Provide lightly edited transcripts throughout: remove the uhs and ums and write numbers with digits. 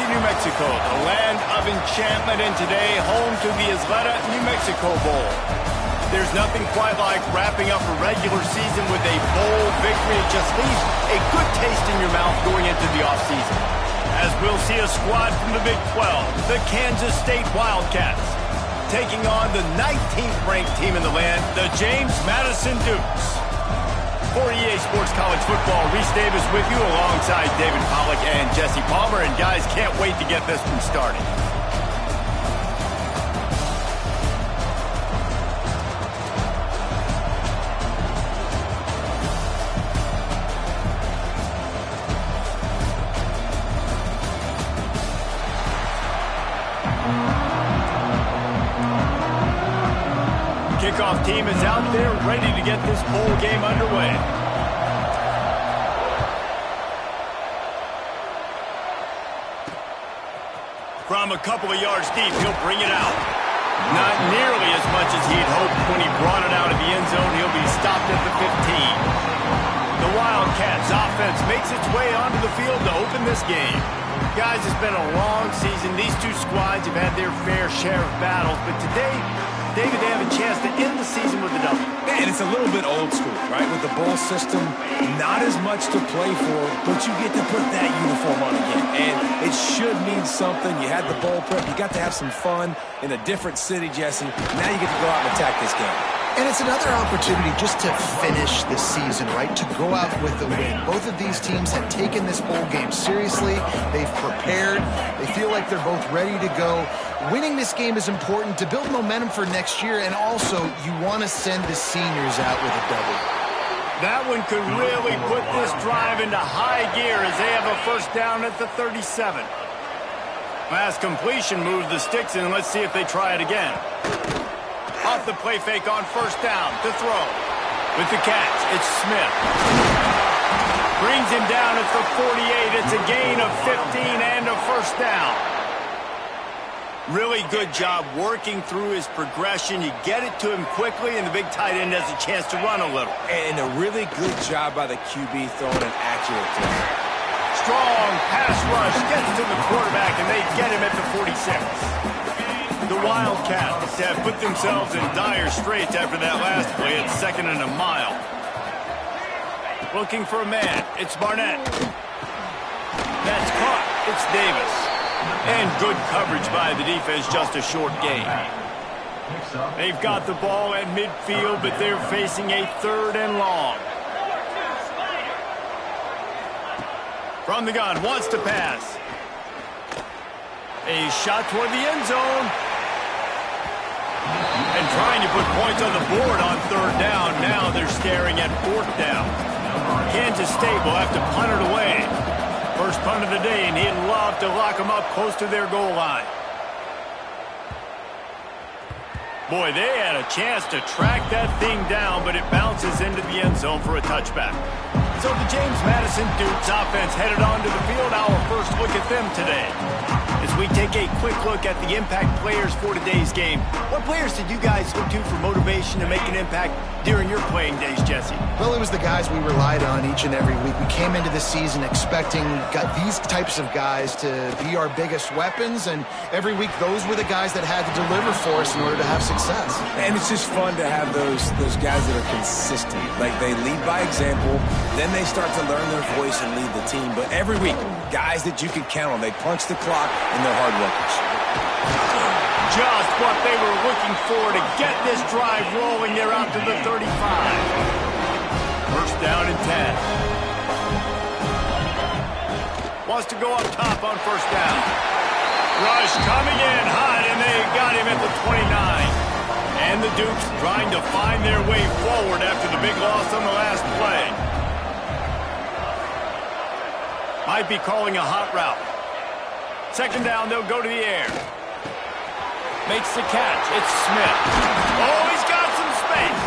New Mexico, the land of enchantment, and today home to the Isleta, New Mexico Bowl. There's nothing quite like wrapping up a regular season with a bowl victory. It just leaves a good taste in your mouth going into the offseason. As we'll see a squad from the Big 12, the Kansas State Wildcats, taking on the 19th ranked team in the land, the James Madison Dukes. For EA Sports College Football, Reese Davis with you alongside David Pollack and Jesse Palmer. And guys, can't wait to get this one started. Kickoff team is out there ready to get this bowl game underway. From a couple of yards deep, he'll bring it out. Not nearly as much as he'd hoped when he brought it out of the end zone. He'll be stopped at the 15. The Wildcats offense makes its way onto the field to open this game. Guys, it's been a long season. These two squads have had their fair share of battles, but today, David, they have a chance to end the season with a W. And it's a little bit old school, right? With the bowl system, not as much to play for, but you get to put that uniform on again. And it should mean something. You had the bowl prep. You got to have some fun in a different city, Jesse. Now you get to go out and attack this game. And it's another opportunity just to finish the season, right? To go out with a win. Both of these teams have taken this bowl game seriously. They've prepared. They feel like they're both ready to go. Winning this game is important to build momentum for next year, and also you want to send the seniors out with a W. That one could really put this drive into high gear as they have a first down at the 37. Last completion moves the sticks in. Let's see if they try it again. Off the play fake on first down to throw. With the catch, it's Smith. Brings him down at the 48. It's a gain of 15 and a first down. Really good job working through his progression. You get it to him quickly, and the big tight end has a chance to run a little. And a really good job by the QB throwing an accurate throw. Strong pass rush gets to the quarterback, and they get him at the 46. The Wildcats have put themselves in dire straits after that last play at 2nd and a mile. Looking for a man. It's Barnett. That's caught. It's Davis. And good coverage by the defense, just a short gain. They've got the ball at midfield, but they're facing a 3rd and long. From the gun, wants to pass. A shot toward the end zone. And trying to put points on the board on 3rd down. Now they're staring at 4th down. Kansas State will have to punt it away. First punt of the day, and he'd love to lock them up close to their goal line. Boy, they had a chance to track that thing down, but it bounces into the end zone for a touchback. So the James Madison Dukes offense headed onto the field. Our first look at them today. As we take a quick look at the impact players for today's game, what players did you guys look to for motivation to make an impact during your playing days, Jesse? Well, it was the guys we relied on each and every week. We came into the season expecting these types of guys to be our biggest weapons, and every week those were the guys that had to deliver for us in order to have success. And it's just fun to have those guys that are consistent. Like, they lead by example, then they start to learn their voice and lead the team. But every week, guys that you can count on. They punch the clock, and they're hard workers. Just what they were looking for to get this drive rolling. They're out to the 35. First down and 10. Wants to go up top on first down. Rush coming in hot, and they got him at the 29. And the Dukes trying to find their way forward after the big loss on the last play. Might be calling a hot route. Second down, they'll go to the air. Makes the catch. It's Smith. Oh, he's got some space.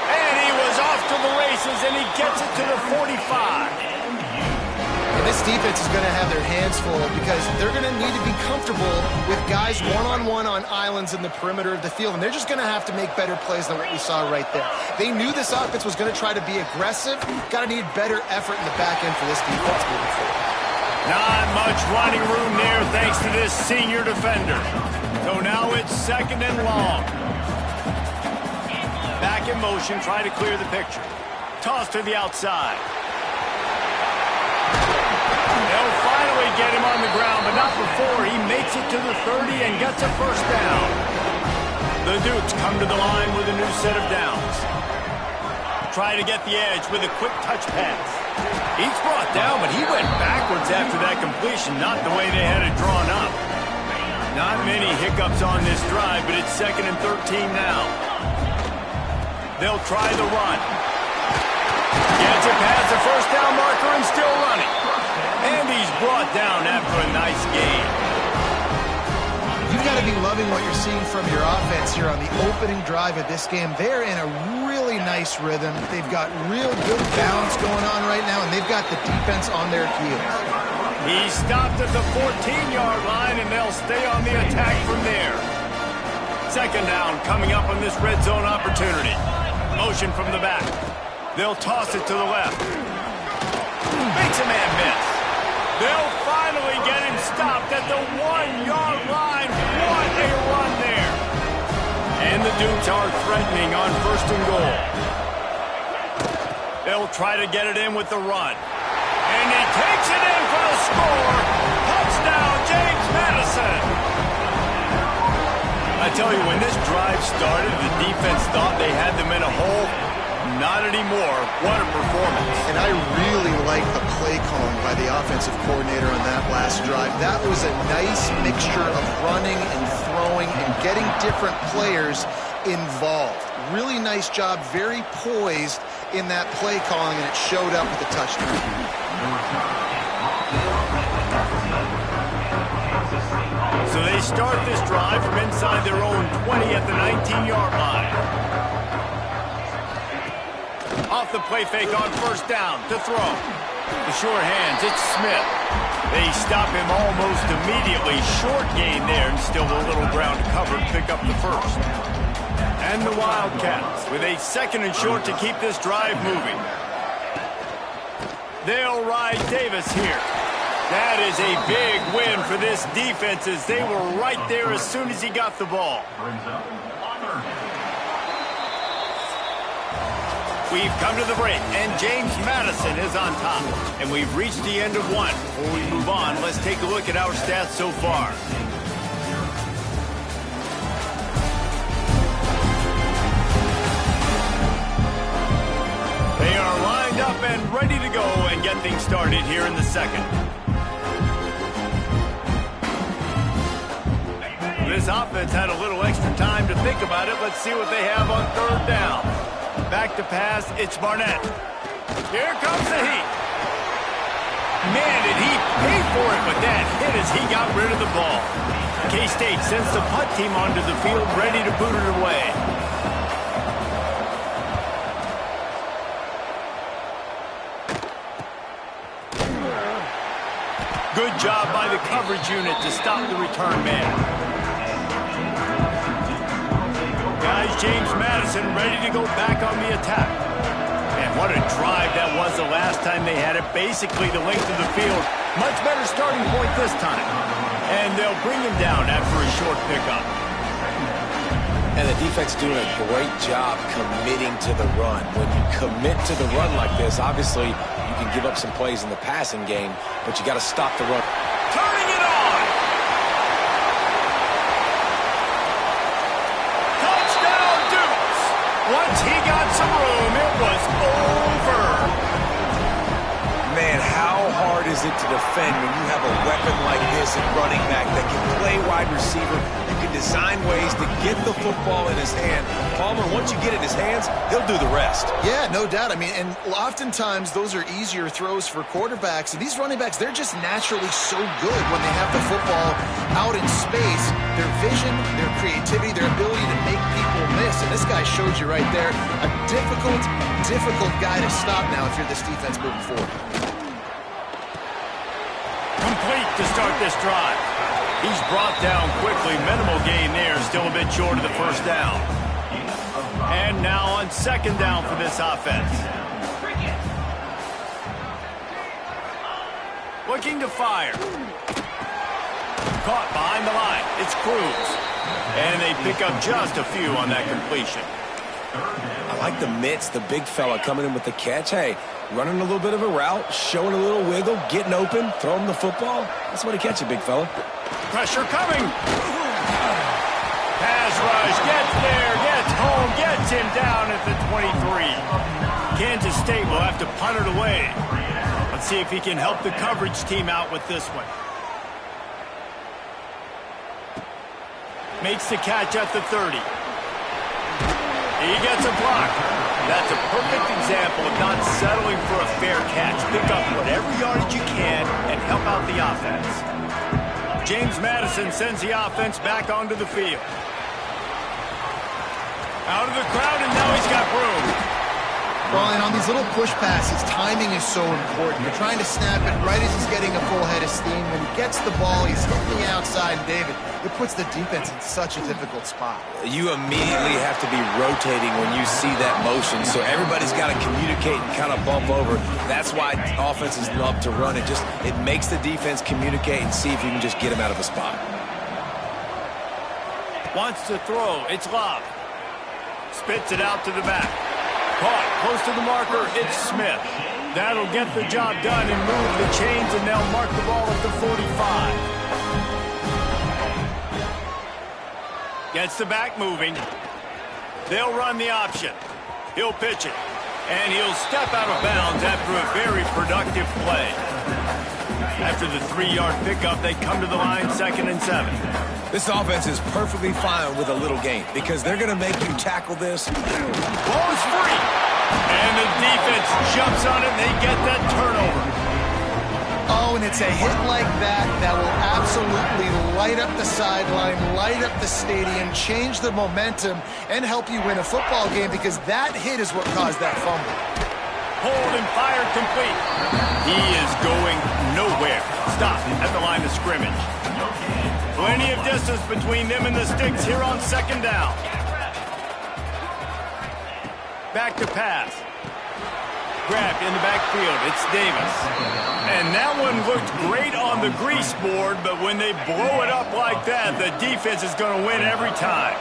And he was off to the races, and he gets it to the 45. And this defense is going to have their hands full because they're going to need to be comfortable with guys one-on-one on islands in the perimeter of the field. And they're just going to have to make better plays than what we saw right there. They knew this offense was going to try to be aggressive. Got to need better effort in the back end for this defense moving forward. Not much running room there thanks to this senior defender. So now it's 2nd and long. Back in motion, try to clear the picture. Toss to the outside. They'll finally get him on the ground, but not before he makes it to the 30 and gets a first down. The Dukes come to the line with a new set of downs. Try to get the edge with a quick touch pass. He's brought down, but he went backwards after that completion, not the way they had it drawn up. Not many hiccups on this drive, but it's 2nd and 13 now. They'll try the run. Gets it past the first down marker and still running. And he's brought down after a nice gain. You've got to be loving what you're seeing from your offense here on the opening drive of this game. They're in a really nice rhythm. They've got real good balance going on right now, and they've got the defense on their heels. He stopped at the 14-yard line, and they'll stay on the attack from there. 2nd down coming up on this red zone opportunity. Motion from the back. They'll toss it to the left. Makes a man miss. They'll finally get him stopped at the 1-yard line. What a run there. And the Dukes are threatening on 1st and goal. They'll try to get it in with the run. And he takes it in for the score. Touchdown, James Madison. I tell you, when this drive started, the defense thought they had them in a hole. Not anymore. What a performance. And I really like the play calling by the offensive coordinator on that last drive. That was a nice mixture of running and throwing and getting different players involved. Really nice job, very poised in that play calling, and it showed up with the touchdown. So they start this drive from inside their own 20 at the 19-yard line. Off the play fake on 1st down to throw. The sure hands, it's Smith. They stop him almost immediately. Short gain there, and still a little ground to cover to pick up the first. And the Wildcats with a 2nd and short to keep this drive moving. They'll ride Davis here. That is a big win for this defense, as they were right there as soon as he got the ball. We've come to the break, and James Madison is on top. And we've reached the end of one. Before we move on, let's take a look at our stats so far. They are lined up and ready to go and get things started here in the 2nd. This offense had a little extra time to think about it. Let's see what they have on 3rd down. Back to pass, it's Barnett. Here comes the heat. Man, did he pay for it with that hit as he got rid of the ball. K-State sends the punt team onto the field, ready to boot it away. Good job by the coverage unit to stop the return man. Guys, James Madison ready to go back on the attack. And what a drive that was the last time they had it. Basically the length of the field. Much better starting point this time. And they'll bring him down after a short pickup. And the defense doing a great job committing to the run. When you commit to the run like this, obviously you can give up some plays in the passing game, but you got to stop the run. Turning it on! Once he got some room, it was over. Man, how hard is it to defend when you have a weapon like this at running back that can play wide receiver? You can design ways to get the football in his hand. Palmer, once you get it in his hands, he'll do the rest. Yeah, no doubt. I mean, and oftentimes those are easier throws for quarterbacks. And these running backs, they're just naturally so good when they have the football out in space. Their vision, their creativity, their ability to make people miss. And this guy showed you right there, a difficult guy to stop now if you're this defense moving forward. Complete to start this drive. He's brought down quickly. Minimal gain there. Still a bit short of the first down. And now on 2nd down for this offense. Looking to fire. Caught behind the line. It's Cruz. And they pick up just a few on that completion. I like the mitts, the big fella coming in with the catch. Hey, running a little bit of a route, showing a little wiggle, getting open, throwing the football. That's the way to catch it, big fella. Pressure coming. Pass rush, gets there, gets home, gets him down at the 23. Kansas State will have to punt it away. Let's see if he can help the coverage team out with this one. Makes the catch at the 30. He gets a block. That's a perfect example of not settling for a fair catch. Pick up whatever yardage you can and help out the offense. James Madison sends the offense back onto the field. Out of the crowd, and now he's got room. Well, and on these little push passes, timing is so important. You're trying to snap it right as he's getting a full head of steam. When he gets the ball, he's hitting the outside. David, it puts the defense in such a difficult spot. You immediately have to be rotating when you see that motion, so everybody's got to communicate and kind of bump over. That's why offenses love to run. It makes the defense communicate and see if you can just get him out of a spot. Wants to throw. It's Love. Spits it out to the back. Caught close to the marker. It's Smith. That'll get the job done and move the chains, and they'll mark the ball at the 45. Gets the back moving. They'll run the option. He'll pitch it. And he'll step out of bounds after a very productive play. After the 3-yard pickup, they come to the line 2nd and 7. This offense is perfectly fine with a little gain because they're going to make you tackle this. Ball is free. And the defense jumps on it, and they get that turnover. Oh, and it's a hit like that that will absolutely light up the sideline, light up the stadium, change the momentum, and help you win a football game because that hit is what caused that fumble. Hold and fired complete. He is going nowhere. Stop at the line of scrimmage. Plenty of distance between them and the sticks here on 2nd down. Back to pass. Grabbed in the backfield. It's Davis. And that one looked great on the grease board, but when they blow it up like that, the defense is going to win every time.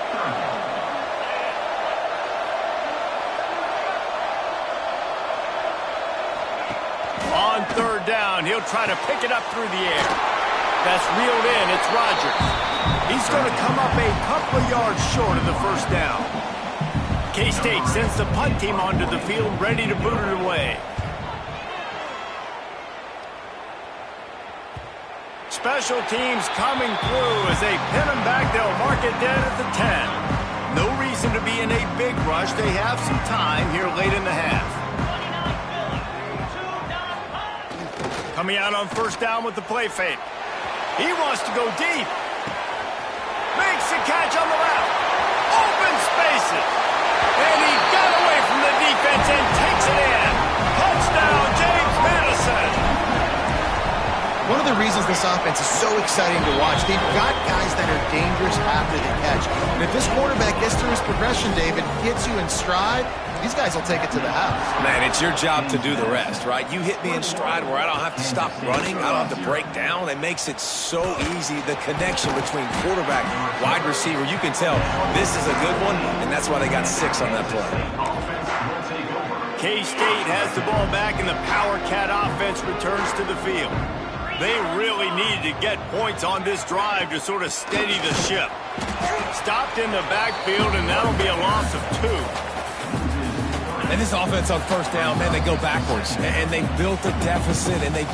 On 3rd down, he'll try to pick it up through the air. That's reeled in. It's Rogers. He's going to come up a couple of yards short of the 1st down. K-State sends the punt team onto the field, ready to boot it away. Special teams coming through as they pin them back. They'll mark it dead at the 10. No reason to be in a big rush. They have some time here late in the half. Coming out on 1st down with the play fake. He wants to go deep. Makes the catch on the left. Open spaces. And he got away from the defense and takes it in. Touchdown, James Madison. One of the reasons this offense is so exciting to watch, they've got guys that are dangerous after the catch. And if this quarterback gets through his progression, David, gets you in stride, these guys will take it to the house. Man, it's your job to do the rest, right? You hit me in stride where I don't have to stop running. I don't have to break down. It makes it so easy. The connection between quarterback, wide receiver, you can tell this is a good one, and that's why they got 6 on that play. K-State has the ball back, and the Power Cat offense returns to the field. They really need to get points on this drive to sort of steady the ship. Stopped in the backfield, and that'll be a loss of 2. And this offense on 1st down, man, they go backwards. And they built a deficit, and they've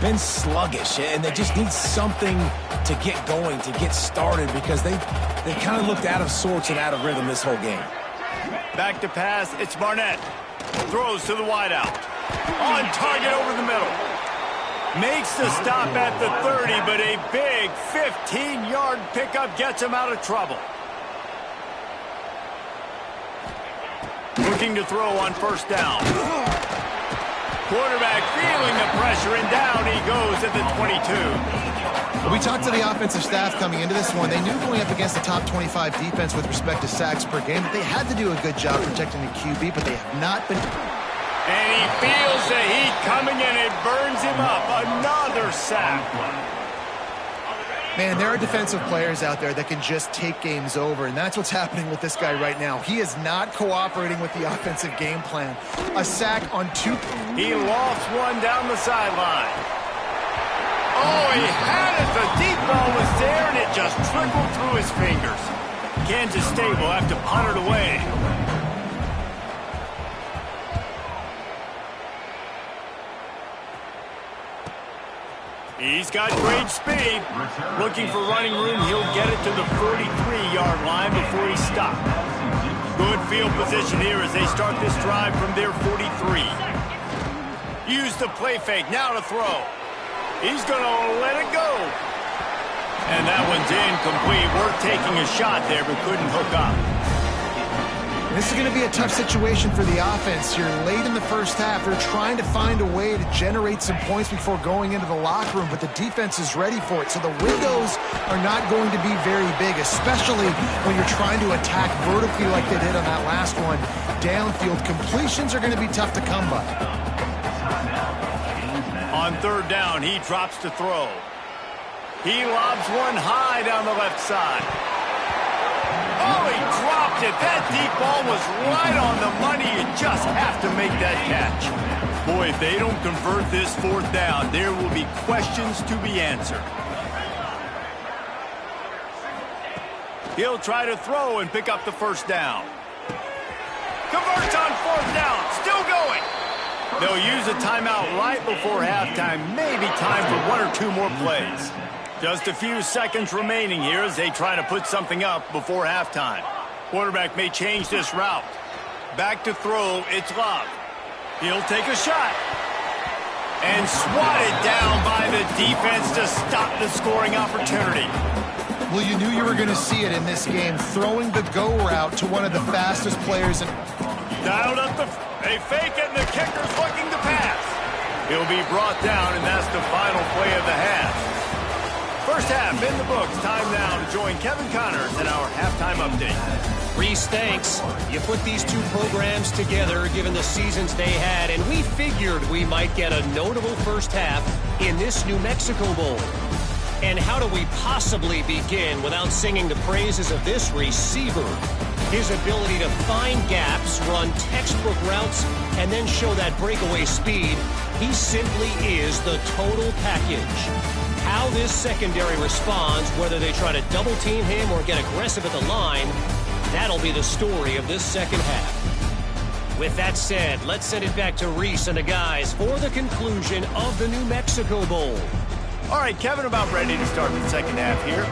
been sluggish. And they just need something to get going, to get started, because they kind of looked out of sorts and out of rhythm this whole game. Back to pass, it's Barnett. Throws to the wideout. On target over the middle. Makes the stop at the 30, but a big 15-yard pickup gets him out of trouble. Looking to throw on 1st down. Quarterback feeling the pressure, and down he goes at the 22. We talked to the offensive staff coming into this one. They knew going up against the top 25 defense with respect to sacks per game that they had to do a good job protecting the QB, but they have not been... And he feels the heat coming, and it burns him up. Another sack. Man, there are defensive players out there that can just take games over, and that's what's happening with this guy right now. He is not cooperating with the offensive game plan. A sack on 2. He lofts one down the sideline. Oh, he had it. The deep ball was there, and it just trickled through his fingers. Kansas State will have to punt it away. He's got great speed. Looking for running room, he'll get it to the 43-yard line before he stops. Good field position here as they start this drive from their 43. Use the play fake, now to throw. He's going to let it go. And that one's incomplete. Worth taking a shot there, but couldn't hook up. This is going to be a tough situation for the offense here. Late in the first half, they're trying to find a way to generate some points before going into the locker room, but the defense is ready for it. So the windows are not going to be very big, especially when you're trying to attack vertically like they did on that last one. Downfield completions are going to be tough to come by. On third down, he drops to throw. He lobs one high down the left side. Oh, he dropped it. That deep ball was right on the money. You just have to make that catch. Boy, if they don't convert this fourth down, there will be questions to be answered. He'll try to throw and pick up the first down. Converts on fourth down. Still going. They'll use a timeout right before halftime. Maybe time for one or two more plays. Just a few seconds remaining here as they try to put something up before halftime. Quarterback may change this route. Back to throw, it's Love. He'll take a shot. And swatted down by the defense to stop the scoring opportunity. Well, you knew you were going to see it in this game, throwing the go route to one of the fastest players. Dialed up they fake it, and the kicker's looking to pass. He'll be brought down, and that's the final play of the half. First half in the books. Time now to join Kevin Connors in our halftime update. Reese, thanks. You put these two programs together given the seasons they had, and we figured we might get a notable first half in this New Mexico Bowl. And how do we possibly begin without singing the praises of this receiver? His ability to find gaps, run textbook routes, and then show that breakaway speed. He simply is the total package. How this secondary responds, whether they try to double-team him or get aggressive at the line, that'll be the story of this second half. With that said, let's send it back to Reese and the guys for the conclusion of the New Mexico Bowl. All right, Kevin, about ready to start the second half here.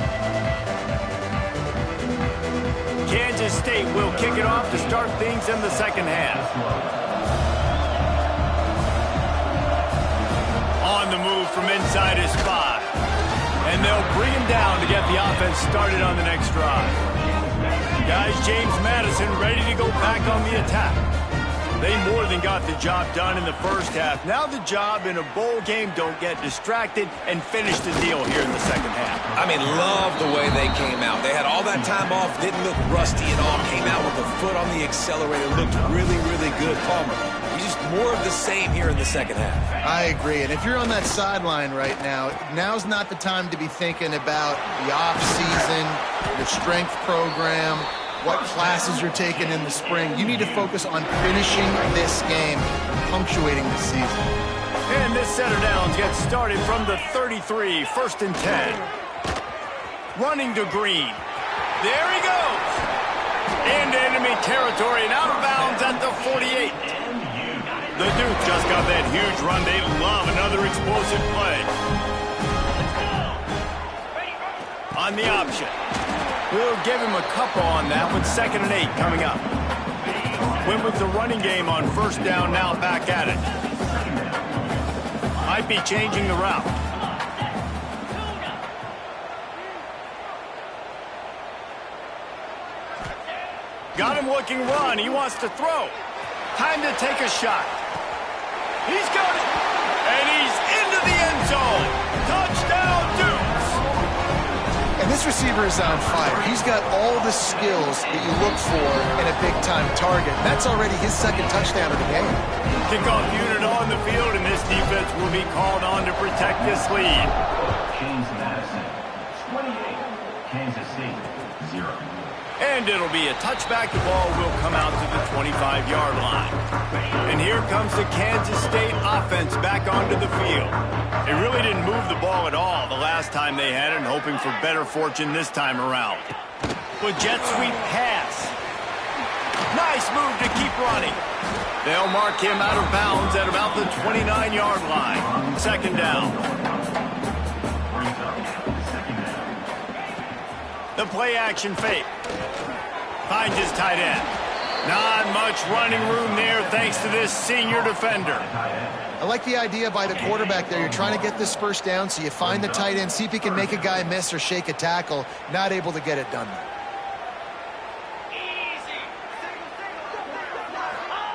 Kansas State will kick it off to start things in the second half. On the move from inside his spot. And they'll bring him down to get the offense started on the next drive. Guys, James Madison ready to go back on the attack. They more than got the job done in the first half. Now the job in a bowl game, don't get distracted and finish the deal here in the second half. I mean, love the way they came out. They had all that time off, didn't look rusty at all, came out with the foot on the accelerator, looked really, really good. Palmer, just more of the same here in the second half. I agree, and if you're on that sideline right now, now's not the time to be thinking about the off-season, your strength program, what classes you're taking in the spring. You need to focus on finishing this game, punctuating the season. And this set of downs gets started from the 33, 1st and 10. Running to Green. There he goes. Into enemy territory and out of bounds at the 48. The Duke just got that huge run. They love another explosive play. On the option. We'll give him a couple on that with 2nd and 8 coming up. Went with the running game on first down, now back at it. Might be changing the route. Got him looking run. He wants to throw. Time to take a shot. He's got it. And he's into the end zone. Touchdown, Dukes. And This receiver is on fire. He's got all the skills that you look for in a big-time target. That's already his second touchdown of the game. Kickoff unit on the field, and this defense will be called on to protect this lead. James Madison, 28, Kansas City, 0. And it'll be a touchback. The ball will come out to the 25-yard line. And here comes the Kansas State offense back onto the field. They really didn't move the ball at all the last time they had it, and hoping for better fortune this time around. With jet sweep pass. Nice move to keep running. They'll mark him out of bounds at about the 29-yard line. Second down. The play action fake. Finds his tight end. Not much running room there thanks to this senior defender. I like the idea by the quarterback there. You're trying to get this first down, so you find the tight end, see if he can make a guy miss or shake a tackle. Not able to get it done.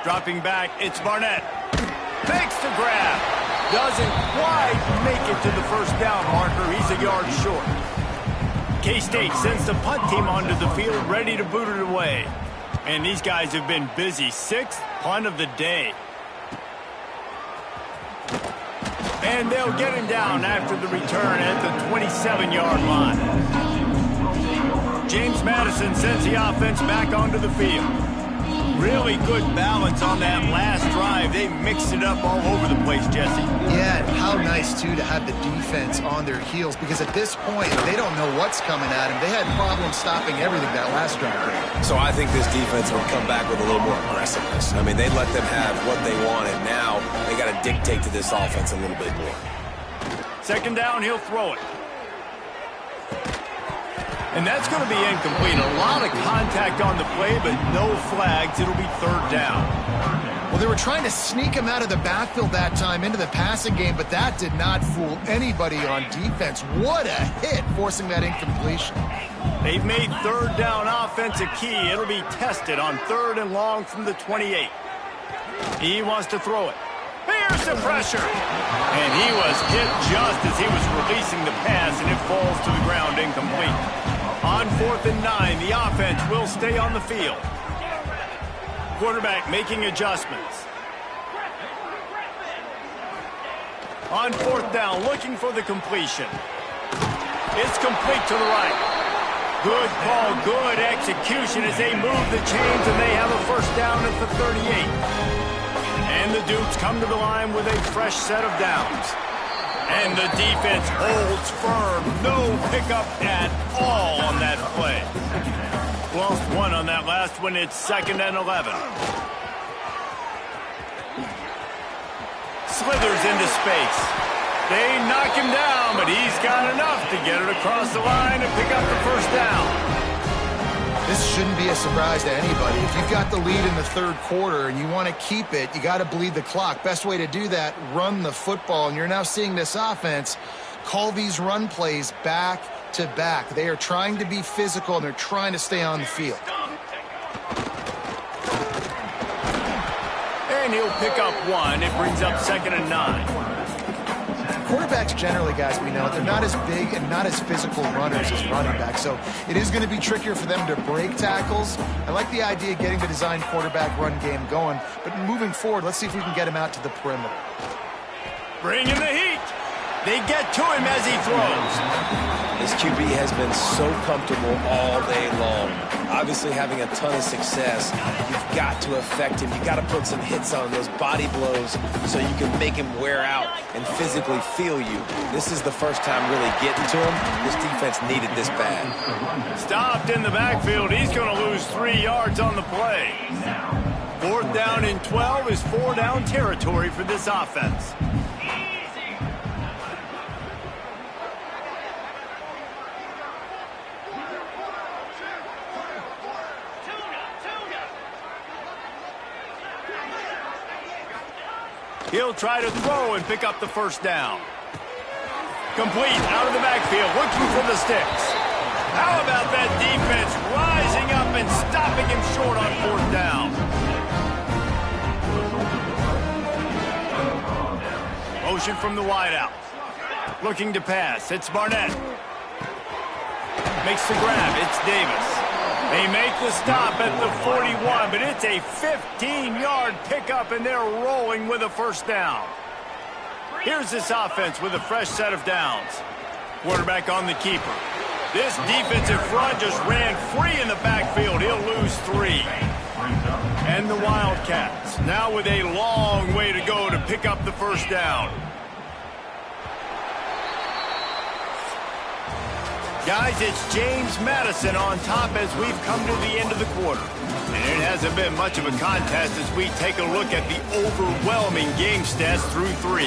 Dropping back, it's Barnett. Makes the grab. Doesn't quite make it to the first down marker. He's a yard short. K-State sends the punt team onto the field, ready to boot it away. And these guys have been busy. 6th punt of the day. And they'll get him down after the return at the 27-yard line. James Madison sends the offense back onto the field. Really good balance on that last drive. They mixed it up all over the place, Jesse. Yeah, and how nice, too, to have the defense on their heels, because at this point, they don't know what's coming at them. They had problems stopping everything that last drive. So I think this defense will come back with a little more aggressiveness. I mean, they let them have what they wanted. Now they got to dictate to this offense a little bit more. Second down, he'll throw it. And that's going to be incomplete. A lot of contact on the play, but no flags. It'll be third down. Well, they were trying to sneak him out of the backfield that time into the passing game, but that did not fool anybody on defense. What a hit, forcing that incompletion. They've made third down offense a key. It'll be tested on 3rd and long from the 28. He wants to throw it. Here's the pressure. And he was hit just as he was releasing the pass, and it falls to the ground incomplete. On 4th and 9, the offense will stay on the field. Quarterback making adjustments. On 4th down, looking for the completion. It's complete to the right. Good call, good execution as they move the chains, and they have a first down at the 38. And the Dukes come to the line with a fresh set of downs. And the defense holds firm. No pickup at all on that play. Lost one on that last one. It's 2nd and 11. Slithers into space. They knock him down, but he's got enough to get it across the line and pick up the first down. This shouldn't be a surprise to anybody. If you've got the lead in the 3rd quarter and you want to keep it, you got to bleed the clock. Best way to do that, run the football. And you're now seeing this offense call these run plays back to back. They are trying to be physical, and they're trying to stay on the field. And he'll pick up 1. It brings up 2nd and 9. Quarterbacks generally, guys, we know, they're not as big and not as physical runners as running backs, so it is going to be trickier for them to break tackles. I like the idea of getting the design quarterback run game going, but moving forward, let's see if we can get him out to the perimeter. Bring in the heat. They get to him as he throws. This QB has been so comfortable all day long. Obviously having a ton of success. You've got to affect him. You've got to put some hits on those body blows so you can make him wear out and physically feel you. This is the first time really getting to him. This defense needed this bad. Stopped in the backfield. He's going to lose 3 yards on the play. 4th down and 12 is 4-down territory for this offense. He'll try to throw and pick up the first down. Complete out of the backfield, looking for the sticks. How about that defense rising up and stopping him short on 4th down? Motion from the wideout. Looking to pass. It's Barnett. Makes the grab. It's Davis. They make the stop at the 41, but it's a 15-yard pickup, and they're rolling with a first down. Here's this offense with a fresh set of downs. Quarterback on the keeper. This defensive front just ran free in the backfield. He'll lose 3. And the Wildcats now with a long way to go to pick up the first down. Guys, it's James Madison on top as we've come to the end of the quarter. And it hasn't been much of a contest as we take a look at the overwhelming game stats through 3.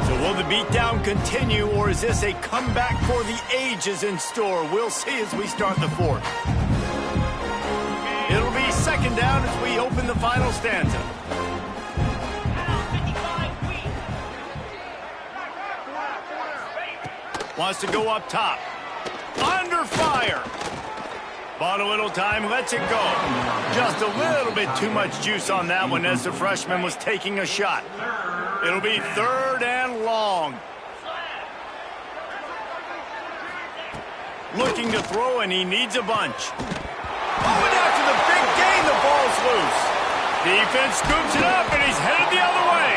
So will the beatdown continue, or is this a comeback for the ages in store? We'll see as we start the 4th. It'll be second down as we open the final stanza. Wants to go up top. Under fire. Bought a little time, lets it go. Just a little bit too much juice on that one as the freshman was taking a shot. It'll be 3rd and long. Looking to throw, and he needs a bunch. Oh, and after the big gain, the ball's loose. Defense scoops it up, and he's headed the other way.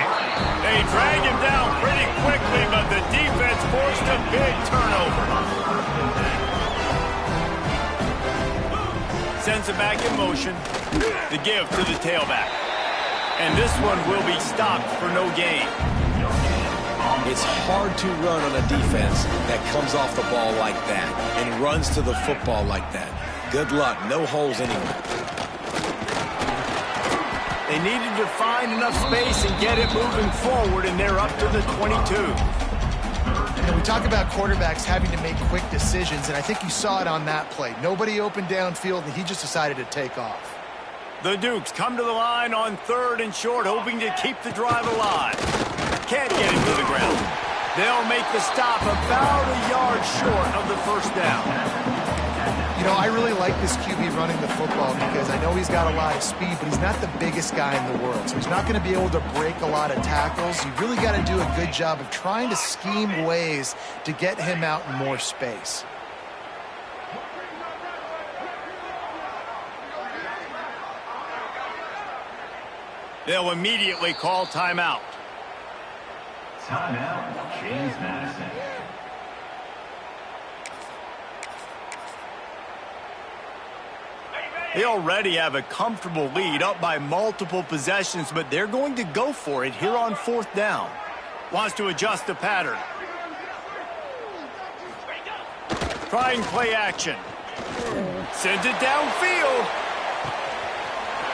They drag him down pretty quickly, but the defense forced a big turnover. Sends it back in motion. The give to the tailback. And this one will be stopped for no gain. It's hard to run on a defense that comes off the ball like that and runs to the football like that. Good luck. No holes anywhere. They needed to find enough space and get it moving forward, and they're up to the 22. And we talk about quarterbacks having to make quick decisions, and I think you saw it on that play. Nobody opened downfield, and he just decided to take off. The Dukes come to the line on 3rd and short, hoping to keep the drive alive. Can't get it to the ground. They'll make the stop about a yard short of the first down. You know, I really like this QB running the football because I know he's got a lot of speed, but he's not the biggest guy in the world. So he's not going to be able to break a lot of tackles. You really got to do a good job of trying to scheme ways to get him out in more space. They'll immediately call timeout. Timeout, James Madison. They already have a comfortable lead, up by multiple possessions, but they're going to go for it here on 4th down. Wants to adjust the pattern. Trying play action. Sends it downfield.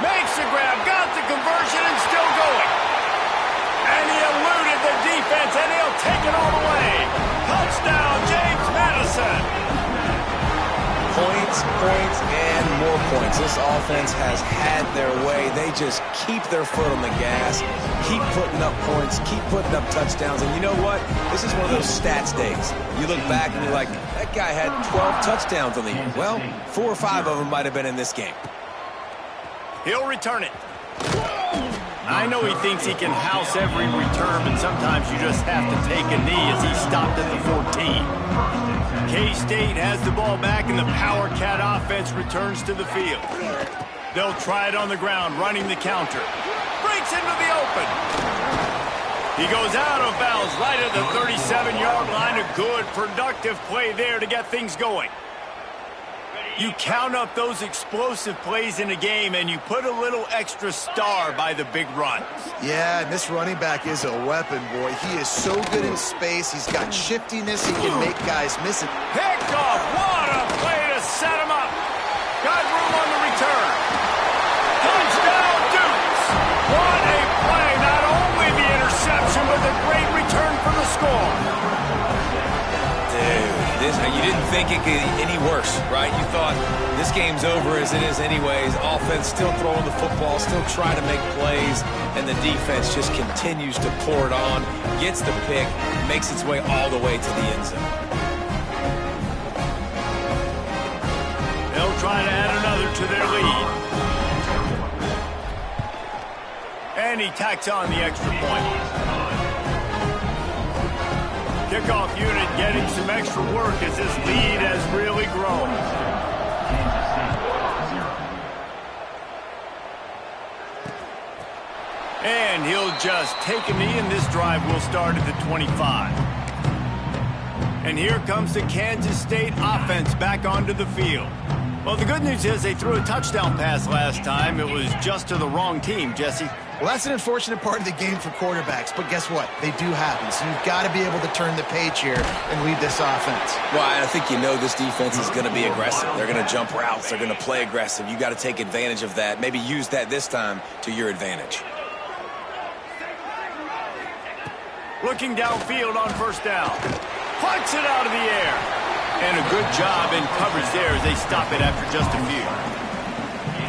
Makes the grab, got the conversion, and still going. And he eluded the defense, and he'll take it all the way. Touchdown, James Madison. Points, points, and more points. This offense has had their way. They just keep their foot on the gas, keep putting up points, keep putting up touchdowns. And you know what? This is one of those stats days. You look back and you're like, that guy had 12 touchdowns on the year. Well, 4 or 5 of them might have been in this game. He'll return it. I know he thinks he can house every return, but sometimes you just have to take a knee as he stopped at the 14. K-State has the ball back, and the Power Cat offense returns to the field. They'll try it on the ground, running the counter. Breaks into the open. He goes out of bounds right at the 37-yard line. A good, productive play there to get things going. You count up those explosive plays in a game, and you put a little extra star by the big run. Yeah, and this running back is a weapon, boy. He is so good in space. He's got shiftiness. He can make guys miss it. Picked off. What a play to set him up. Got room on the return. Touchdown, Dukes. What a play. Not only the interception, but the great return for the score. You didn't think it could get any worse, right? You thought this game's over as it is anyways. Offense still throwing the football, still trying to make plays, and the defense just continues to pour it on, gets the pick, makes its way all the way to the end zone. They'll try to add another to their lead. And he tacks on the extra point. Kickoff unit getting some extra work as this lead has really grown. And he'll just take a knee, and this drive will start at the 25. And here comes the Kansas State offense back onto the field. Well, the good news is they threw a touchdown pass last time. It was just to the wrong team, Jesse. Well, that's an unfortunate part of the game for quarterbacks, but guess what? They do happen, so you've got to be able to turn the page here and lead this offense. Well, I think you know this defense is going to be aggressive. They're going to jump routes. They're going to play aggressive. You got to take advantage of that. Maybe use that this time to your advantage. Looking downfield on first down. Punts it out of the air. And a good job in coverage there as they stop it after just a few.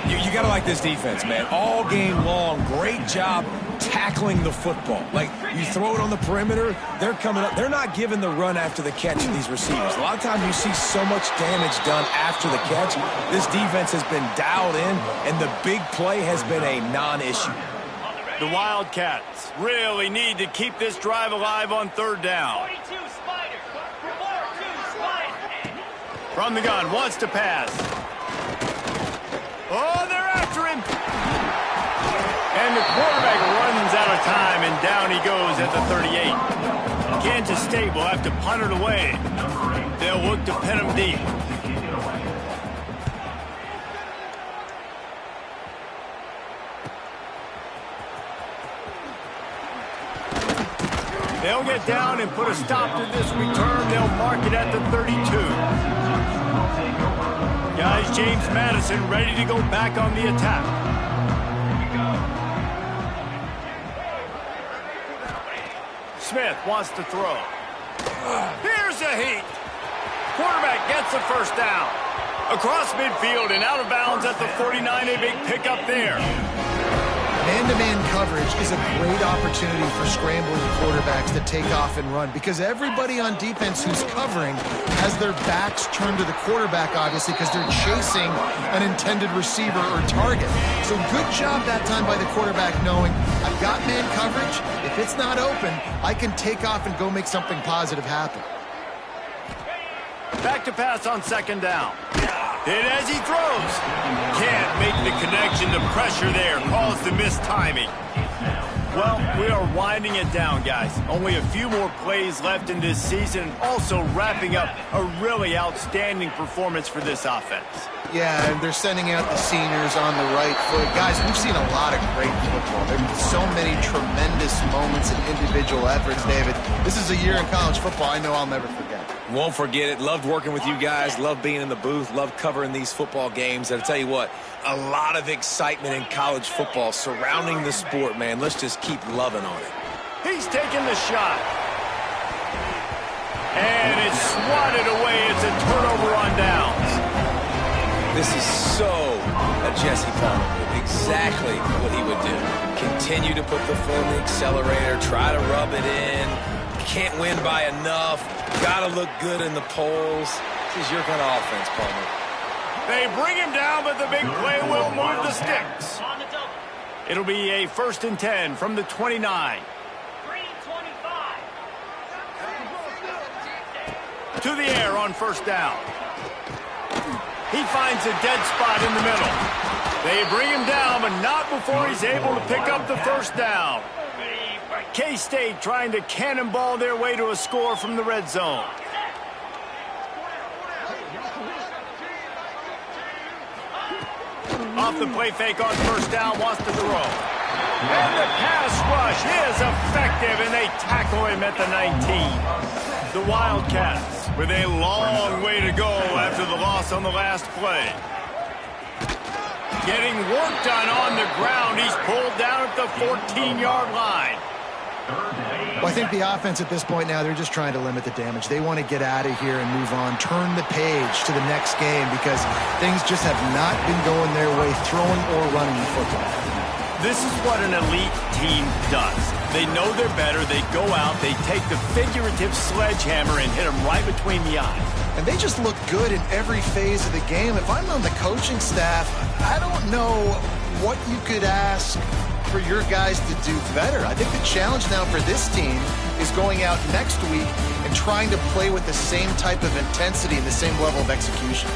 You got to like this defense, man. All game long, great job tackling the football. Like, you throw it on the perimeter, they're coming up. They're not giving the run after the catch of these receivers. A lot of times you see so much damage done after the catch. This defense has been dialed in, and the big play has been a non-issue. The Wildcats really need to keep this drive alive on third down. From the gun, wants to pass. Oh, they're after him. And the quarterback runs out of time, and down he goes at the 38. Kansas State will have to punt it away. They'll look to pin him deep. They'll get down and put a stop to this return. They'll mark it at the 32. Guys, James Madison ready to go back on the attack. Smith wants to throw. Here's a heat. Quarterback gets the first down. Across midfield and out of bounds at the 49. A big pickup there. Man-to-man coverage is a great opportunity for scrambling quarterbacks to take off and run because everybody on defense who's covering has their backs turned to the quarterback, obviously, because they're chasing an intended receiver or target. So good job that time by the quarterback knowing, I've got man coverage. If it's not open, I can take off and go make something positive happen. Back to pass on second down. Hit as he throws. Can't make the connection. The pressure there caused the missed timing. Well, we are winding it down, guys. Only a few more plays left in this season. Also wrapping up a really outstanding performance for this offense. Yeah, and they're sending out the seniors on the right foot. Guys, we've seen a lot of great football. There have been so many tremendous moments and individual efforts, David. This is a year in college football I know I'll never forget. Won't forget it. Loved working with you guys. Loved being in the booth. Loved covering these football games. And I'll tell you what, a lot of excitement in college football surrounding the sport, man. Let's just keep loving on it. He's taking the shot. And it's swatted away. It's a turnover on downs. This is so a Jesse Palmer move. Exactly what he would do. Continue to put the foot on the accelerator. Try to rub it in. Can't win by enough. Got to look good in the polls. This is your kind of offense, Palmer. They bring him down, but the big play will move the sticks. It'll be a 1st and 10 from the 29. To the air on first down. He finds a dead spot in the middle. They bring him down, but not before he's able to pick up the first down. K-State trying to cannonball their way to a score from the red zone. Off the play fake on first down, wants to throw. And the pass rush is effective, and they tackle him at the 19. The Wildcats with a long way to go after the loss on the last play. Getting work done on the ground. He's pulled down at the 14-yard line. Well, I think the offense at this point now, they're just trying to limit the damage. They want to get out of here and move on, turn the page to the next game because things just have not been going their way, throwing or running the football. This is what an elite team does. They know they're better. They go out, they take the figurative sledgehammer and hit them right between the eyes. And they just look good in every phase of the game. If I'm on the coaching staff, I don't know what you could ask for your guys to do better. I think the challenge now for this team is going out next week and trying to play with the same type of intensity and the same level of execution.